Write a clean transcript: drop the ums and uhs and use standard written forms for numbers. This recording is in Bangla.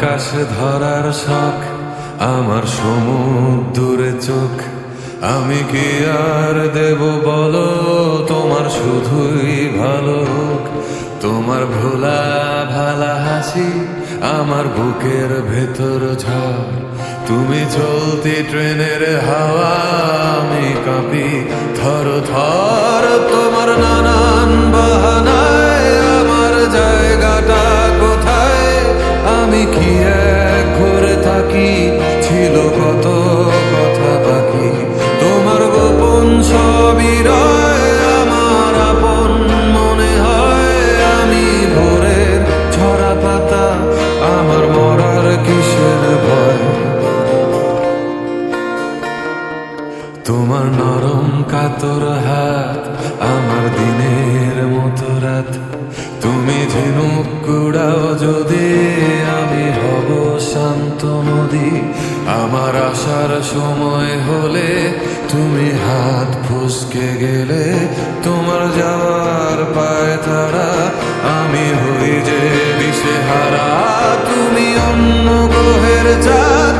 আকাশ ধরার শখ, আমার সমুদ্রে চোখ। আমি কি আর দেব বলো, তোমার শুধুই ভালো হোক। তোমার ভোলা ভালা হাসি আমার বুকের ভেতর ঝড়। তুমি চলতি ট্রেনের হাওয়া, আমি কাঁপি থর থর। তোমার নানান বাহানায় আমার জায়গাটা কোথায়? আমি কি এক ঘরে থাকি, ছিল কত কথা বাকি। তোমার গোপন সবই রয় আমার আপন মনে হয়। আমি ভোরের ঝরা পাতা, আমার মরার কিসের ভয়? তোমার নরম কাতর হাত আমার দিনের মতো রাত। তুমি ঝিনুক কুড়াও যদি, আমি হব শান্ত নদী। আমার আসার সময় হলে তুমি হাত ফসকে গেলে। তোমার যাওয়ার পায় তারা, আমি হই যে দিশেহারা। তুমি অন্য গ্রহের চাঁদ।